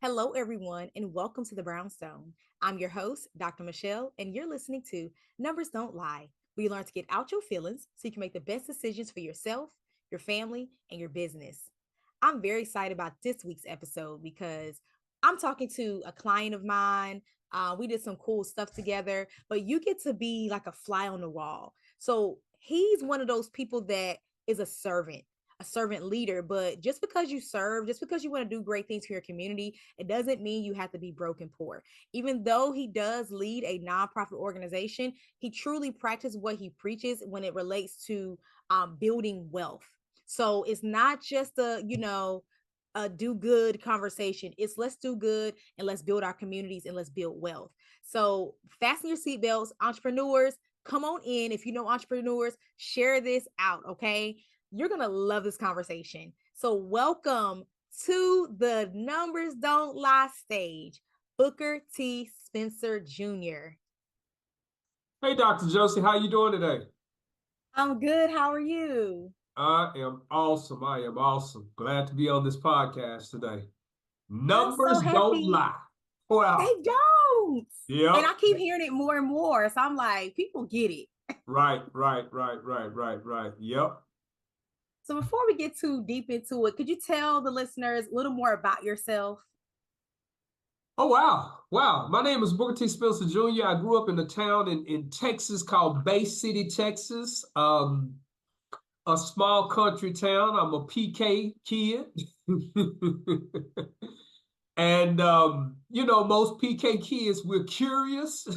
Hello, everyone, and welcome to the Brownstone. I'm your host, Dr. Michele, and you're listening to Numbers Don't Lie. We learn to get out your feelings so you can make the best decisions for yourself, your family, and your business. I'm very excited about this week's episode because I'm talking to a client of mine. We did some cool stuff together, but you get to be like a fly on the wall. So he's one of those people that is a servant leader. But just because you serve, just because you want to do great things for your community, it doesn't mean you have to be broke and poor. Even though he does lead a nonprofit organization, he truly practices what he preaches when it relates to building wealth. So it's not just a do good conversation. It's let's do good and let's build our communities and let's build wealth. So fasten your seatbelts, entrepreneurs. Come on in. If you know entrepreneurs, share this out. Okay. You're going to love this conversation. So, welcome to the Numbers Don't Lie stage, Booker T. Spencer Jr. Hey, Dr. Josie, how you doing today? I'm good. How are you? I am awesome. I am awesome. Glad to be on this podcast today. I'm so Numbers don't happy. lie. Wow. They don't. And Yep. I keep hearing it more and more. So I'm like, people get it. Right. Yep. So before we get too deep into it, could you tell the listeners a little more about yourself? Oh, wow. Wow. My name is Booker T. Spencer Jr. I grew up in a town in Texas called Bay City, Texas. A small country town. I'm a PK kid. And most PK kids, we're curious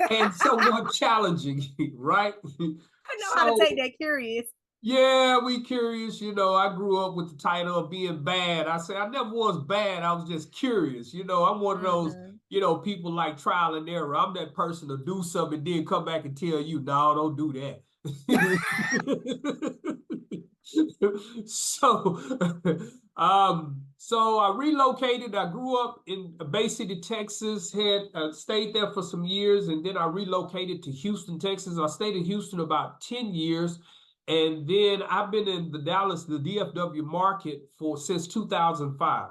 and somewhat challenging, right? I know how to So take that curious. yeah, we curious. I grew up with the title of being bad. I say I never was bad. I was just curious. I'm one of those, Mm-hmm. people like trial and error. I'm that person to do something and then come back and tell you, no, don't do that. so so I relocated. I grew up in Bay City, Texas, had stayed there for some years, and then I relocated to Houston, Texas. I stayed in Houston about 10 years, and then I've been in the DFW market for since 2005.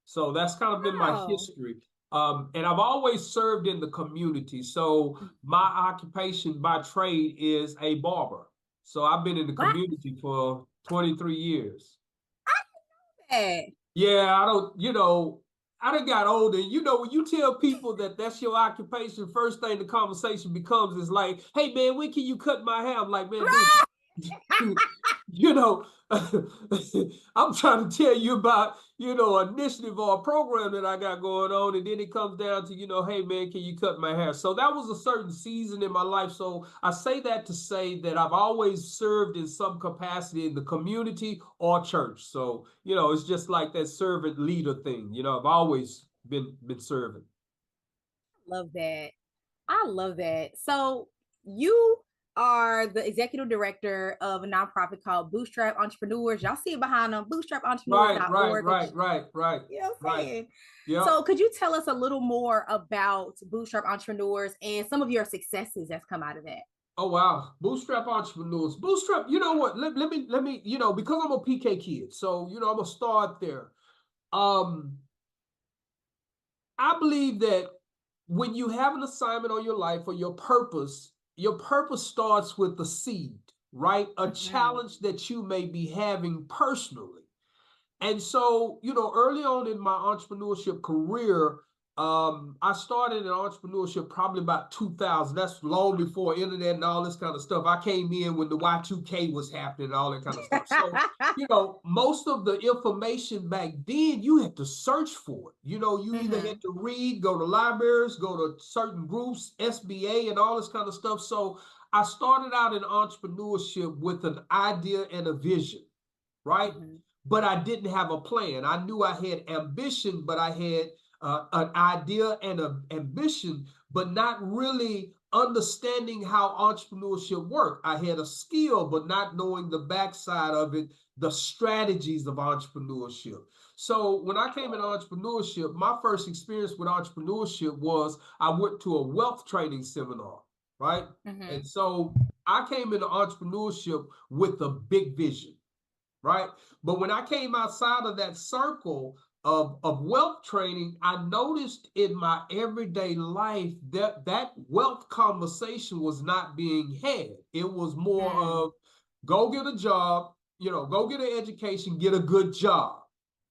So that's kind of been my Wow. history. And I've always served in the community. So my occupation by trade is a barber. So I've been in the Wow. community for 23 years. That. Yeah, I done got older. When you tell people that that's your occupation, first thing the conversation becomes is like, hey, man, when can you cut my hair? I'm like, man, dude, you know, I'm trying to tell you about, an initiative or a program that I got going on. And then it comes down to, hey, man, can you cut my hair? So that was a certain season in my life. So I say that to say that I've always served in some capacity in the community or church. So, it's just like that servant leader thing. I've always been serving. Love that. I love that. So you are the executive director of a nonprofit called Bootstrap Entrepreneurs. Y'all see it behind them, Right, right, bootstrapentrepreneurs.org. right, right, right, You know what I'm right. saying? Yep. So could you tell us a little more about Bootstrap Entrepreneurs and some of your successes that's come out of that? Oh wow, bootstrap entrepreneurs. Bootstrap, you know what? Let me, because I'm a PK kid, so I'm gonna start there. Um, I believe that when you have an assignment on your life or your purpose starts with the seed, right? A Mm-hmm. challenge that you may be having personally. And so, early on in my entrepreneurship career, I started in entrepreneurship probably about 2000. That's long before internet and all this kind of stuff. I came in when the Y2K was happening and all that kind of stuff. So, most of the information back then, you had to search for it. You either Mm-hmm. had to read, go to libraries, go to certain groups, SBA, and all this kind of stuff. So, I started out in entrepreneurship with an idea and a vision, right? Mm-hmm. But I didn't have a plan. I knew I had ambition, but I had an idea and an ambition, but not really understanding how entrepreneurship worked. I had a skill, but not knowing the backside of it, the strategies of entrepreneurship. So when I came in entrepreneurship, my first experience with entrepreneurship was I went to a wealth training seminar, right? Mm-hmm. And so I came into entrepreneurship with a big vision, right? But when I came outside of that circle, of wealth training, I noticed in my everyday life that that wealth conversation was not being had. It was more Mm. of go get a job, go get an education, get a good job,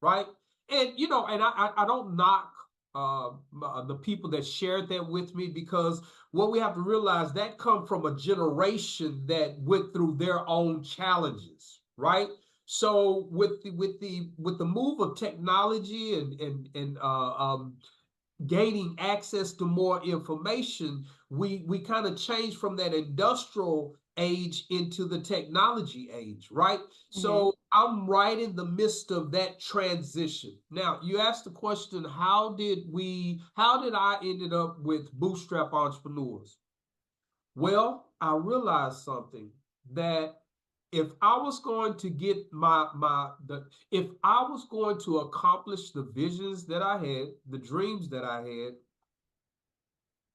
right? And and I don't knock the people that shared that with me, because what we have to realize, that come from a generation that went through their own challenges, right? So with the move of technology and gaining access to more information, we kind of changed from that industrial age into the technology age, right? Mm-hmm. So I'm right in the midst of that transition. Now, you asked the question, how did I ended up with bootstrap entrepreneurs? Well, I realized something, that if I was going to get if I was going to accomplish the visions that I had, the dreams that I had,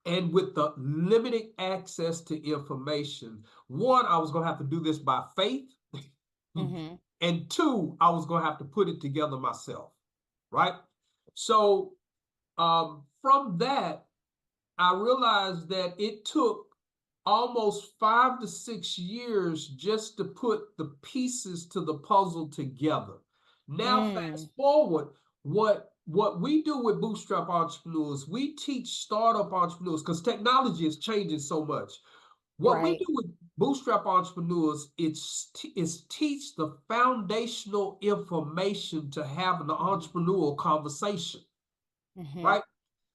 and with the limited access to information, one, I was going to have to do this by faith, Mm-hmm. and two, I was going to have to put it together myself, right? So from that, I realized that it took almost 5 to 6 years just to put the pieces to the puzzle together. Now, fast Mm. forward, what we do with bootstrap entrepreneurs, we teach startup entrepreneurs, because technology is changing so much. What we do Right. with bootstrap entrepreneurs, is teach the foundational information to have an entrepreneurial conversation, Mm-hmm. right?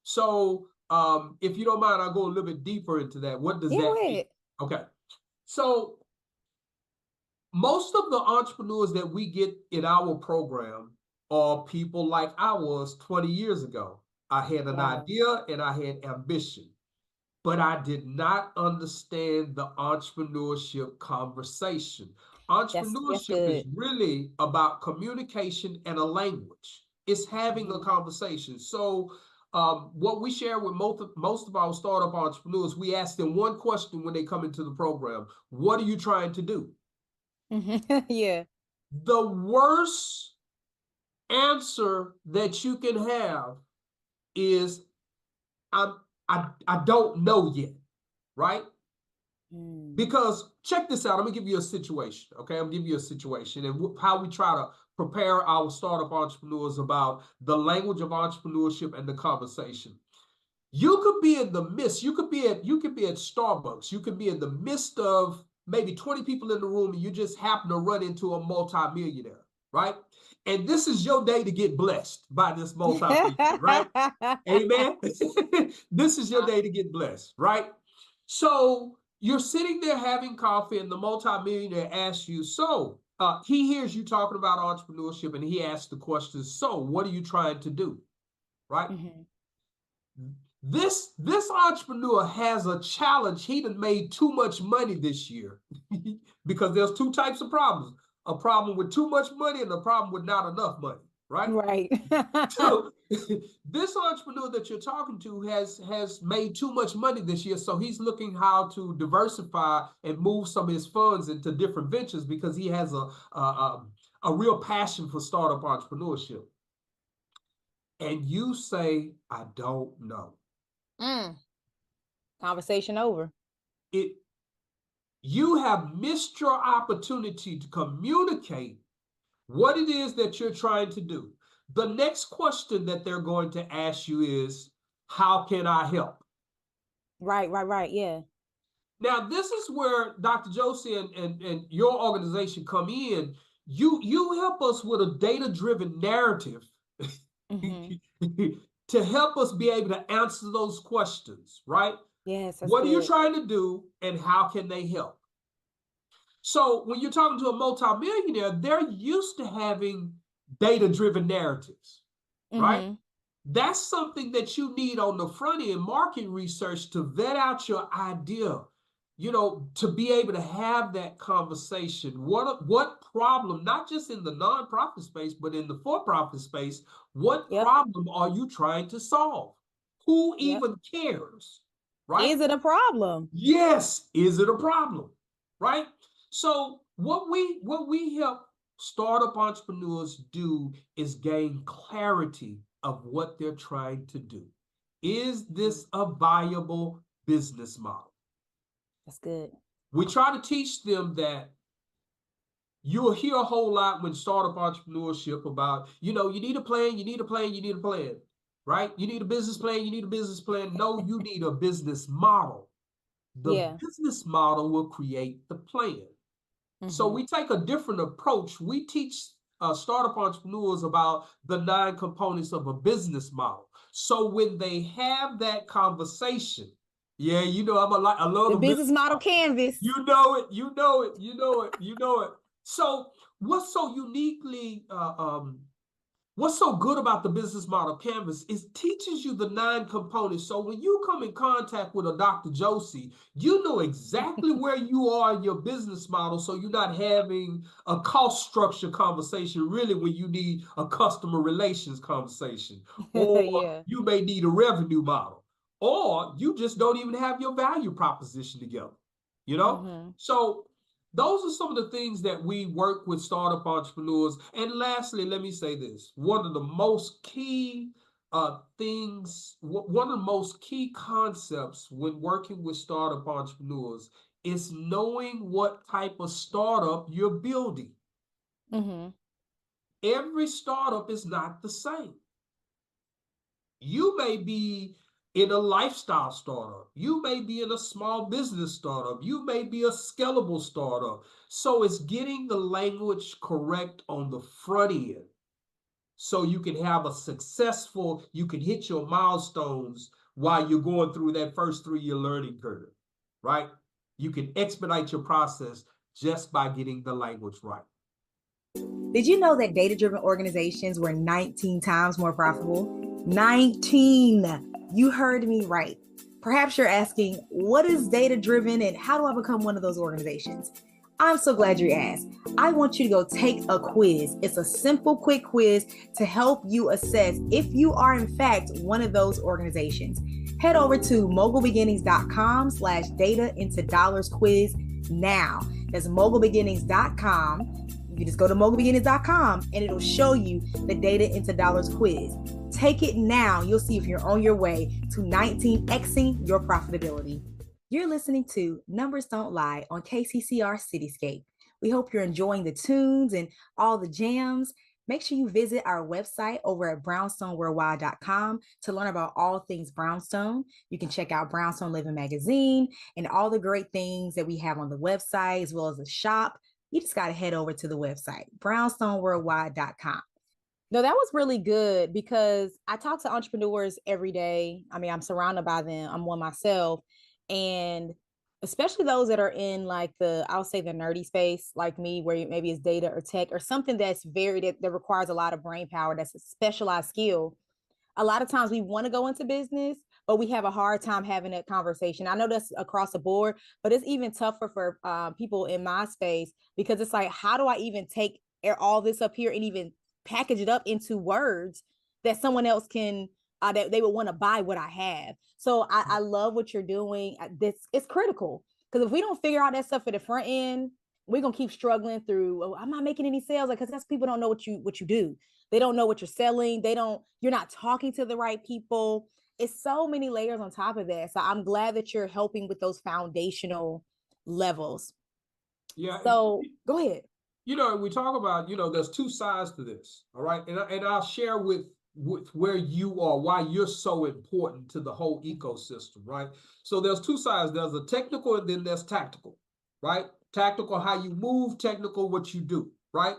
So, if you don't mind, I'll go a little bit deeper into that. What does Yeah, that go mean? ahead. Okay. So, most of the entrepreneurs that we get in our program are people like I was 20 years ago. I had an Wow. idea and I had ambition, but I did not understand the entrepreneurship conversation. That's Entrepreneurship is good. really about communication and a language. It's having a Mm-hmm. conversation. So, what we share with most of our startup entrepreneurs, we ask them one question when they come into the program: what are you trying to do? Mm-hmm. Yeah. The worst answer that you can have is, I'm I don't know yet, right? Mm. Because check this out. I'm gonna give you a situation. Okay, I'm gonna give you a situation, and how we try to prepare our startup entrepreneurs about the language of entrepreneurship and the conversation. You could be in the midst. You could be at Starbucks. You could be in the midst of maybe 20 people in the room, and you just happen to run into a multimillionaire, right? And this is your day to get blessed by this multimillionaire, right? Amen. This is your day to get blessed, right? So you're sitting there having coffee, and the multimillionaire asks you, so he hears you talking about entrepreneurship, and he asks the question, so what are you trying to do? Right? Mm-hmm. This entrepreneur has a challenge. He done made too much money this year because there's two types of problems: a problem with too much money and a problem with not enough money, right? Right. So this entrepreneur that you're talking to has made too much money this year, so he's looking how to diversify and move some of his funds into different ventures, because he has a real passion for startup entrepreneurship. And you say, I don't know. Mm. Conversation over. It You have missed your opportunity to communicate what it is that you're trying to do. The next question that they're going to ask you is, how can I help? Right, right, right. Yeah. Now, this is where Dr. Josie and your organization come in. You help us with a data-driven narrative Mm-hmm. to help us be able to answer those questions, right? Yes, that's What are you good. trying to do, and how can they help? So when you're talking to a multimillionaire, they're used to having data-driven narratives, right? Mm-hmm. That's something that you need on the front end market research to vet out your idea, to be able to have that conversation. What problem, not just in the nonprofit space, but in the for-profit space, what Yep. problem are you trying to solve? Who Yep. even cares, right? Is it a problem? Yes, is it a problem? Right? So what we help startup entrepreneurs do is gain clarity of what they're trying to do. Is this a viable business model? That's good. We try to teach them that you'll hear a whole lot when startup entrepreneurship about, you need a plan, you need a plan, you need a plan, right? You need a business plan, you need a business plan. No, you need a business model. The Yeah. business model will create the plan. So we take a different approach. We teach startup entrepreneurs about the 9 components of a business model. So when they have that conversation, yeah, I love The the business business model model. canvas. You know it, you know it, you know it, you know it. So what's so uniquely what's so good about the business model canvas is teaches you the 9 components. So when you come in contact with a Dr. Josie, you know exactly where you are in your business model. So you're not having a cost structure conversation really when you need a customer relations conversation, or Yeah. you may need a revenue model, or you just don't even have your value proposition together, you know? So those are some of the things that we work with startup entrepreneurs. And lastly, let me say this. One of the most key one of the most key concepts when working with startup entrepreneurs is knowing what type of startup you're building. Every startup is not the same. You may be in a lifestyle startup. You may be in a small business startup. You may be a scalable startup. So it's getting the language correct on the front end so you can have you can hit your milestones while you're going through that first 3-year learning curve, right? You can expedite your process just by getting the language right. Did you know that data-driven organizations were 19 times more profitable? 19. You heard me right. Perhaps you're asking, what is data-driven and how do I become one of those organizations? I'm so glad you asked. I want you to go take a quiz. It's a simple, quick quiz to help you assess if you are in fact one of those organizations. Head over to mogulbeginnings.com/data into dollars quiz now. That's mogulbeginnings.com. You can just go to mogulbeginnings.com and it'll show you the Data into Dollars quiz. Take it now. You'll see if you're on your way to 19xing your profitability. You're listening to Numbers Don't Lie on KCCR Cityscape. We hope you're enjoying the tunes and all the jams. Make sure you visit our website over at brownstoneworldwide.com to learn about all things Brownstone. You can check out Brownstone Living Magazine and all the great things that we have on the website, as well as the shop. You just got to head over to the website, brownstoneworldwide.com. No, that was really good because I talk to entrepreneurs every day. I mean, I'm surrounded by them. I'm one myself. And especially those that are in like I'll say the nerdy space, like me, where maybe it's data or tech or something that's that requires a lot of brain power, that's a specialized skill. A lot of times we want to go into business, but we have a hard time having that conversation. I know that's across the board, but it's even tougher for people in my space because it's like, how do I even take all this up here and even package it up into words that someone else can, that they would want to buy what I have. So I love what you're doing. It's critical because if we don't figure out that stuff at the front end, we're gonna keep struggling through. Oh, I'm not making any sales because that's people don't know what you do. They don't know what you're selling. You're not talking to the right people. It's so many layers on top of that. So I'm glad that you're helping with those foundational levels. Yeah. So go ahead. We talk about, there's 2 sides to this. All right. And I'll share with where you are, why you're so important to the whole ecosystem, right? So there's 2 sides. There's a technical and then there's tactical, right? Tactical, how you move, technical, what you do, right?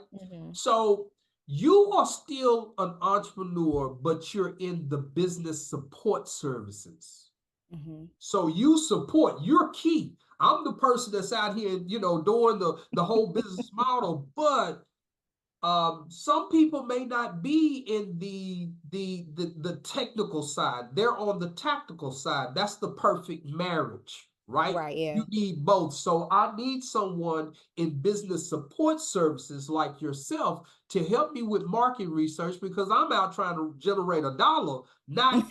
So you are still an entrepreneur, but you're in the business support services. So you're key. I'm the person that's out here, doing the whole business model, but some people may not be in the technical side. They're on the tactical side. That's the perfect marriage, right? Right. Yeah. You need both. So I need someone in business support services like yourself to help me with market research because I'm out trying to generate a dollar, not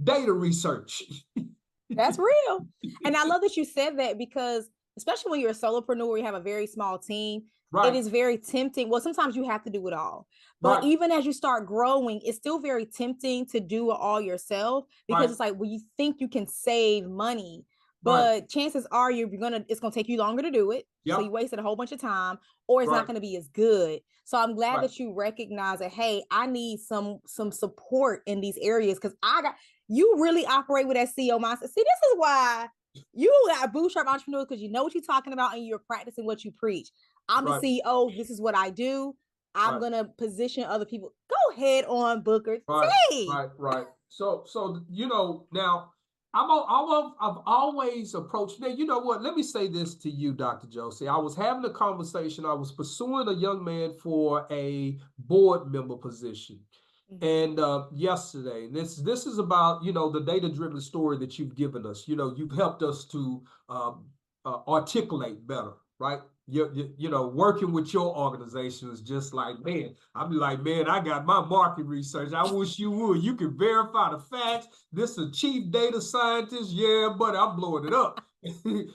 data research. That's real. And I love that you said that because especially when you're a solopreneur, you have a very small team. it Right. is very tempting. Well, sometimes you have to do it all. But Right. even as you start growing, it's still very tempting to do it all yourself because Right. it's like, well, you think you can save money, Right. but chances are it's gonna take you longer to do it. So you Yep. wasted a whole bunch of time, or it's not Right. gonna be as good. So I'm glad Right. that you recognize that, hey, I need some support in these areas because I got you really operate with that CEO mindset. See, this is why you got bootstrap entrepreneurs because you know what you're talking about and you're practicing what you preach. I'm the Right. CEO. This is what I do. I'm Right. gonna position other people. Go ahead on Booker Right, T. right, right. So now I've always approached. Now you know what? Let me say this to you, Dr. Josie. I was having a conversation. I was pursuing a young man for a board member position, Mm-hmm. and yesterday, this is about the data driven story that you've given us. You've helped us to articulate better, right? Working with your organization is just like, man, I'll be like, man, I got my market research. I wish you would. You can verify the facts. This is a chief data scientist. Yeah, but I'm blowing it up.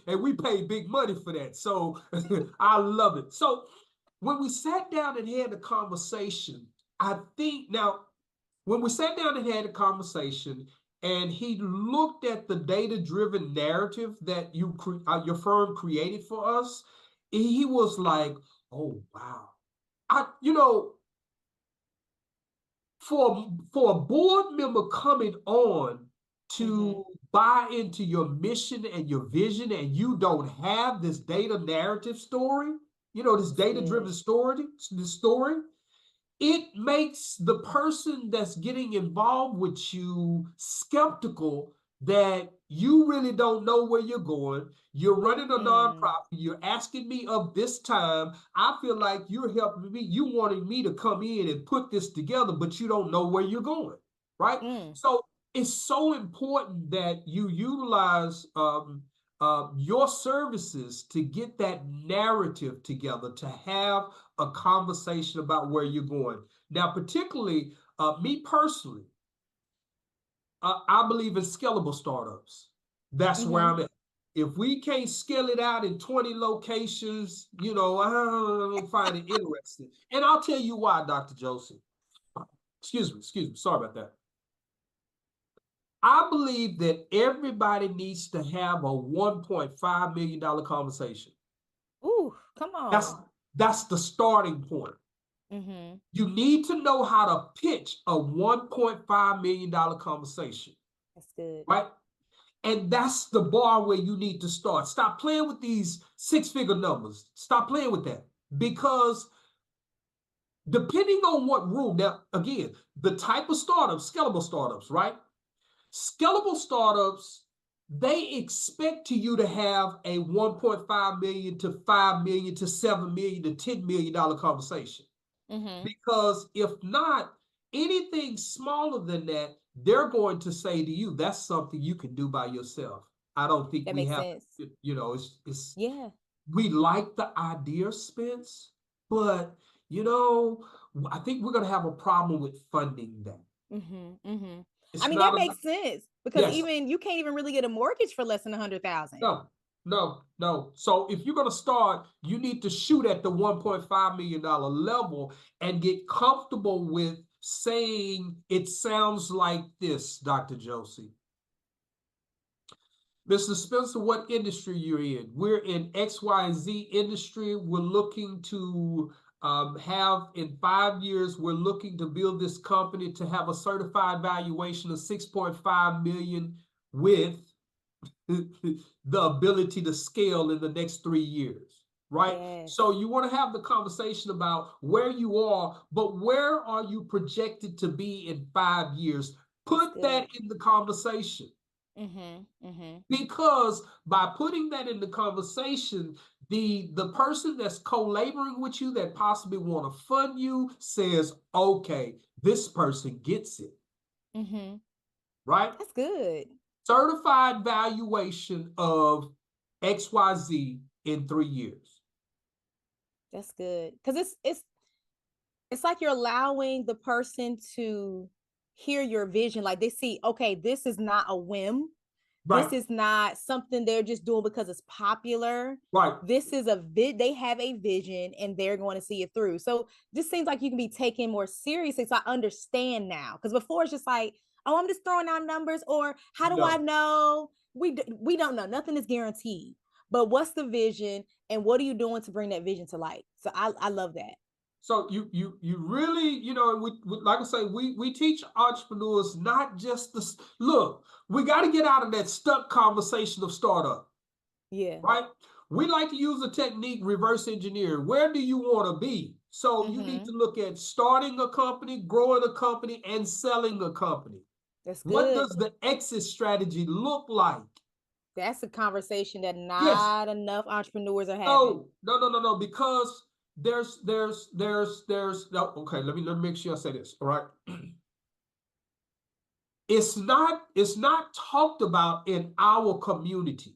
And we pay big money for that. So I love it. So when we sat down and had a conversation, I think now, when we sat down and had a conversation, and he looked at the data-driven narrative that your firm created for us, he was like, "Oh wow, I for a board member coming on Mm-hmm. to buy into your mission and your vision, and you don't have this data narrative story, this That's good. data-driven story, this story." It makes the person that's getting involved with you skeptical that you really don't know where you're going. You're running a Mm. nonprofit. You're asking me of this time. I feel like you're helping me. You wanting me to come in and put this together, but you don't know where you're going, right? Mm. So it's so important that you utilize your services to get that narrative together, to have a conversation about where you're going. Now, particularly me personally, I believe in scalable startups. That's where Mm-hmm. I'm at. If we can't scale it out in 20 locations, I don't find it interesting. And I'll tell you why, Dr. Joseph. Excuse me. Sorry about that. I believe that everybody needs to have a $1.5 million conversation. Ooh, come That's on. that's the starting point. Mm-hmm. You need to know how to pitch a $1.5 million conversation, That's good. right? And that's the bar where you need to start. Stop playing with these six-figure numbers. Stop playing with that. Because depending on what room, now, again, the type of startups, scalable startups, right? Scalable startups, they expect to you to have a 1.5 million to 5 million to 7 million to $10 million conversation. Mm-hmm. Because if not, anything smaller than that, they're going to say to you, that's something you can do by yourself. I don't think That we makes have, sense. it's Yeah. we like the idea, Spence, but you know, I think we're gonna have a problem with funding that. Mm-hmm. Mm-hmm. I It's mean, that not a makes sense because yes. even you can't even really get a mortgage for less than 100,000. No, no. So if you're going to start, you need to shoot at the $1.5 million level and get comfortable with saying it sounds like this, Dr. Josie. Mr. Spencer, what industry you're in? We're in X, Y, and Z industry. We're looking to have in 5 years, we're looking to build this company to have a certified valuation of 6.5 million with the ability to scale in the next 3 years, right? Yes. So you want to have the conversation about where you are, but where are you projected to be in 5 years? That's Put that good. in the conversation, Mm-hmm. Mm-hmm. because by putting that in the conversation, the person that's co-laboring with you that possibly want to fund you says, okay, this person gets it, Mm-hmm. right? That's good. Certified valuation of XYZ in 3 years. That's good. Because it's like you're allowing the person to hear your vision. Like they see, okay, this is not a whim. Right. This is not something they're just doing because it's popular. Right. This is they have a vision and they're going to see it through. So this seems like you can be taken more seriously. So I understand now. Because before it's just like, oh, I'm just throwing out numbers, or how do I No. know? We don't know. Nothing is guaranteed. But what's the vision and what are you doing to bring that vision to light? So I love that. So you really, we like I say, we teach entrepreneurs not just the look. We got to get out of that stuck conversation of startup, Yeah. right? We like to use the technique reverse engineering. Where do you want to be? So you need Mm-hmm. to look at starting a company, growing a company, and selling a company. That's What good. does the exit strategy look like? That's a conversation that Yes. not enough entrepreneurs are having. No. Because there's no, okay, let me make sure I say this. All right. It's not talked about in our community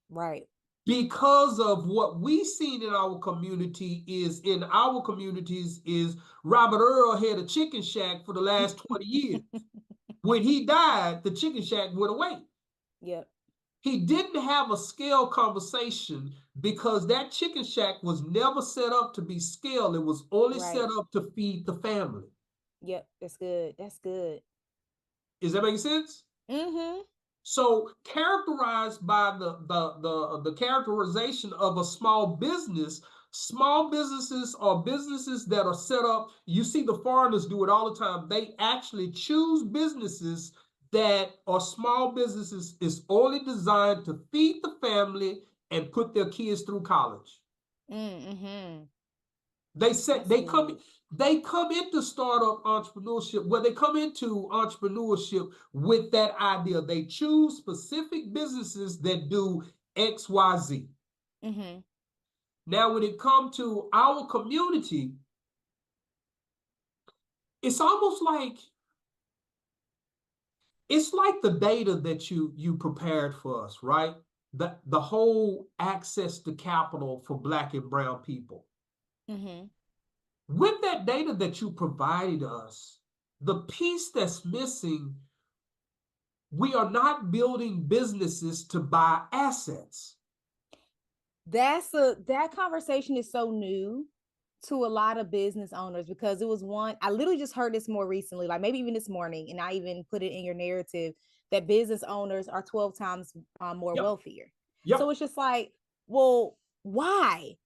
Right. because of what we seen in our community is in our communities is Robert Earl had a chicken shack for the last 20 years. When he died, the chicken shack went away. Yep. He didn't have a scale conversation because that chicken shack was never set up to be scaled. It was only set Right. up to feed the family. Yep. That's good. That's good. Is that making sense? Mm-hmm. So characterized by the characterization of a small businesses are businesses that are set up. You see the foreigners do it all the time. They actually choose businesses that are small businesses is only designed to feed the family and put their kids through college. Mm-hmm. They said That's good. they come into startup entrepreneurship, they come into entrepreneurship with that idea. They choose specific businesses that do XYZ. Mm-hmm. Now, when it comes to our community, it's almost like it's like the data that you prepared for us, right? The whole access to capital for Black and brown people. Mm-hmm. With that data that you provided us, the piece that's missing, we are not building businesses to buy assets. That conversation is so new to a lot of business owners because it was one I literally just heard this more recently, like maybe even this morning, and I even put it in your narrative that business owners are 12 times more Yep. wealthier. So Yep. it's just like, well, why?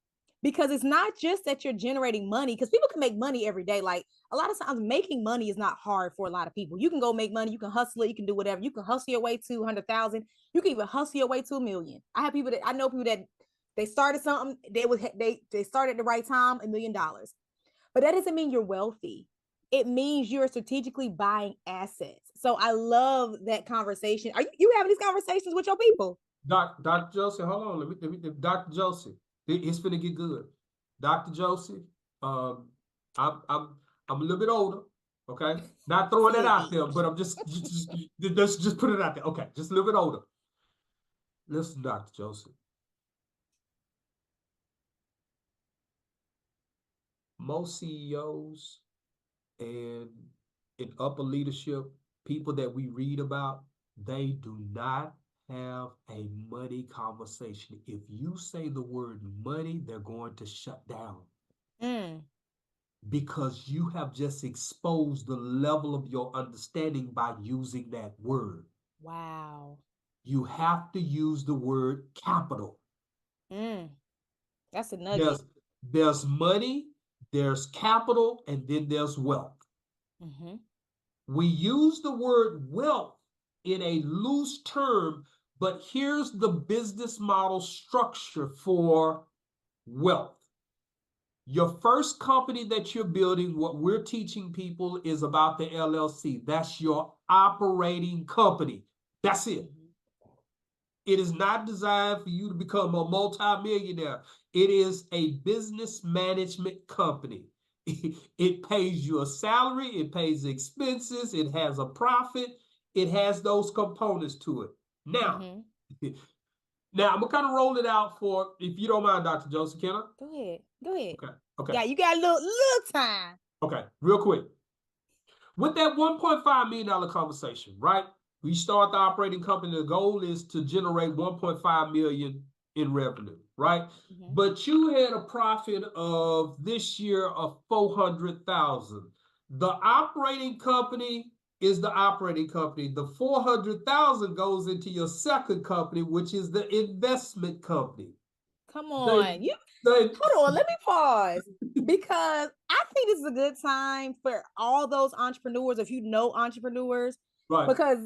Because it's not just that you're generating money, because people can make money every day. Like a lot of times, making money is not hard for a lot of people. You can go make money, you can hustle it, you can do whatever. You can hustle your way to 100,000. You can even hustle your way to 1 million. I know people that they started something, they started at the right time, $1 million. But that doesn't mean you're wealthy. It means you're strategically buying assets. So I love that conversation. Are you having these conversations with your people? Dr. Josie, hold on. Dr. Josie, it's finna get good. Dr. Josie, um, I'm I'm a little bit older, okay? Not throwing See that it out there, then. but I'm let's just put it out there. Okay, just a little bit older. Listen, Dr. Josie, most CEOs and in upper leadership, people that we read about, they do not have a money conversation. If you say the word money, they're going to shut down Mm, because you have just exposed the level of your understanding by using that word. wow. You have to use the word capital. Mm, that's a nugget. There's money, there's capital, and then there's wealth. Mm-hmm. We use the word wealth in a loose term, but here's the business model structure for wealth. Your first company that you're building, what we're teaching people is about the LLC. That's your operating company. That's it. Mm-hmm. It is not designed for you to become a multimillionaire. It is a business management company. It pays you a salary, it pays expenses, it has a profit, it has those components to it. Now, Mm-hmm. now I'm gonna kind of roll it out for, if you don't mind, Dr. Joseph, can I? Go ahead. Go ahead. Okay, okay, Yeah, you got a little time. okay, real quick. With that $1.5 million conversation, right? We start the operating company. The goal is to generate 1.5 million in revenue, right? Mm-hmm. But you had a profit of this year of 400,000. The operating company is the operating company. The 400,000 goes into your second company, which is the investment company. Come on. Hold on, let me pause because I think this is a good time for all those entrepreneurs, if you know entrepreneurs, right. because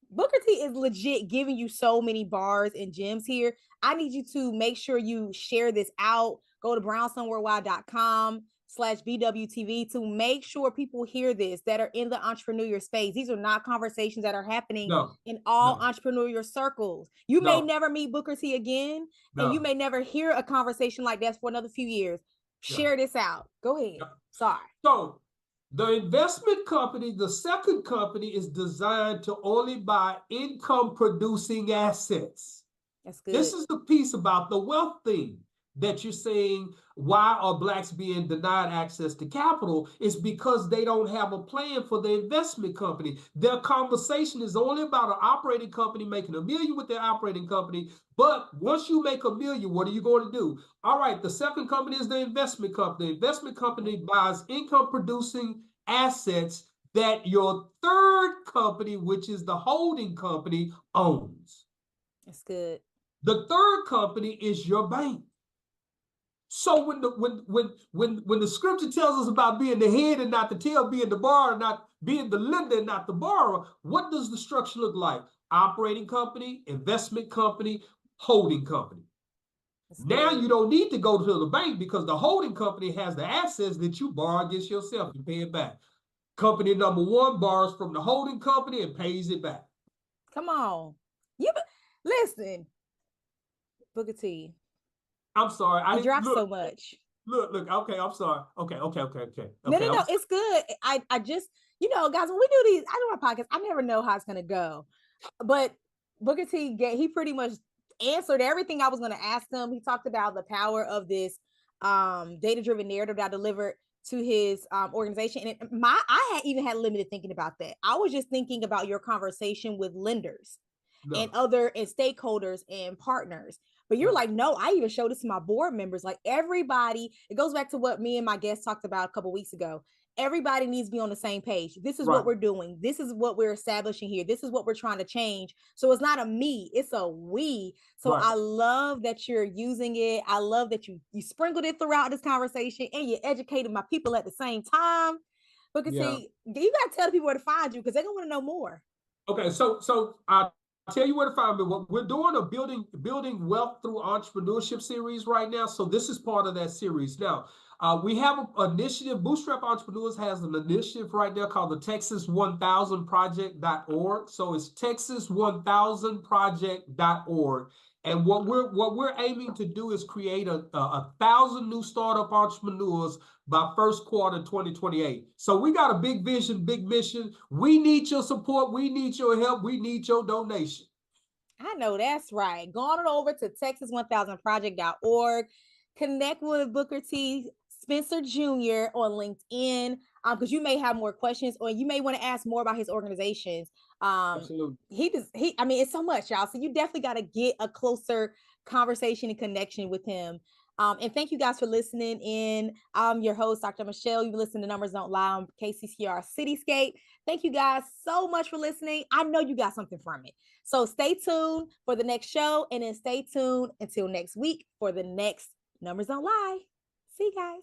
Booker T is legit giving you so many bars and gems here. I need you to make sure you share this out. Go to brownstoneworldwide.com/BWTV to make sure people hear this that are in the entrepreneurial space. These are not conversations that are happening No, in all no, entrepreneurial circles. You may no, never meet Booker T again, and you no. may never hear a conversation like that for another few years. Yeah. Share this out. Go ahead. Yeah. Sorry. So the investment company, the second company, is designed to only buy income producing assets. That's good. This is the piece about the wealth thing that you're saying, why are blacks being denied access to capital? Is because they don't have a plan for the investment company. Their conversation is only about an operating company making $1 million with their operating company. But once you make $1 million, what are you going to do? All right, the second company is the investment company. The investment company buys income producing assets that your third company, which is the holding company, owns. That's good. The third company is your bank. So when the scripture tells us about being the head and not the tail, being the borrower, not being the lender and not the borrower, what does the structure look like? Operating company, investment company, holding company. That's now good. You don't need to go to the bank because the holding company has the assets that you borrow against yourself and pay it back. Company number one borrows from the holding company and pays it back. Come on. Listen, Booker T. I'm sorry. I dropped so much. Look. Okay, I'm sorry. Okay. No. It's good. I just, guys, when we do these, I do my podcast, I never know how it's gonna go. But Booker T, he pretty much answered everything I was gonna ask him. He talked about the power of this data-driven narrative that I delivered to his organization. And I had even had limited thinking about that. I was just thinking about your conversation with lenders and other and stakeholders and partners. But you're like, no, I even showed this to my board members. Like everybody, it goes back to what me and my guest talked about a couple of weeks ago. Everybody needs to be on the same page. This is what we're doing. This is what we're establishing here. This is what we're trying to change. So it's not a me, it's a we. So I love that you're using it. I love that you sprinkled it throughout this conversation and you educated my people at the same time. Because see, you got to tell the people where to find you because they're going to want to know more. Okay, so I'll tell you where to find me. We're doing a building wealth through entrepreneurship series right now. So this is part of that series. Now, we have an initiative. Bootstrap Entrepreneurs has an initiative right now called the Texas1000project.org. So it's Texas1000project.org. And what we're aiming to do is create a 1,000 new startup entrepreneurs by first quarter 2028. So we got a big vision, big mission. We need your support. We need your help. We need your donation. I know that's right. Go on over to Texas1000project.org. Connect with Booker T. Spencer Jr. on LinkedIn because you may have more questions or you may want to ask more about his organizations. Absolutely. It's so much, y'all. So you definitely got to get a closer conversation and connection with him. And thank you guys for listening in. I'm your host, Dr. Michele. You listen to Numbers Don't Lie on KCCR Cityscape. Thank you guys so much for listening. I know you got something from it. So stay tuned for the next show and then stay tuned until next week for the next Numbers Don't Lie. See you guys.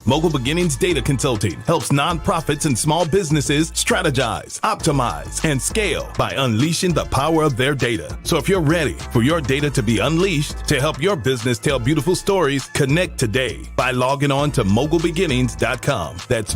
Mogul Beginnings Data Consulting helps nonprofits and small businesses strategize, optimize, and scale by unleashing the power of their data. So if you're ready for your data to be unleashed to help your business tell beautiful stories, connect today by logging on to mogulbeginnings.com. That's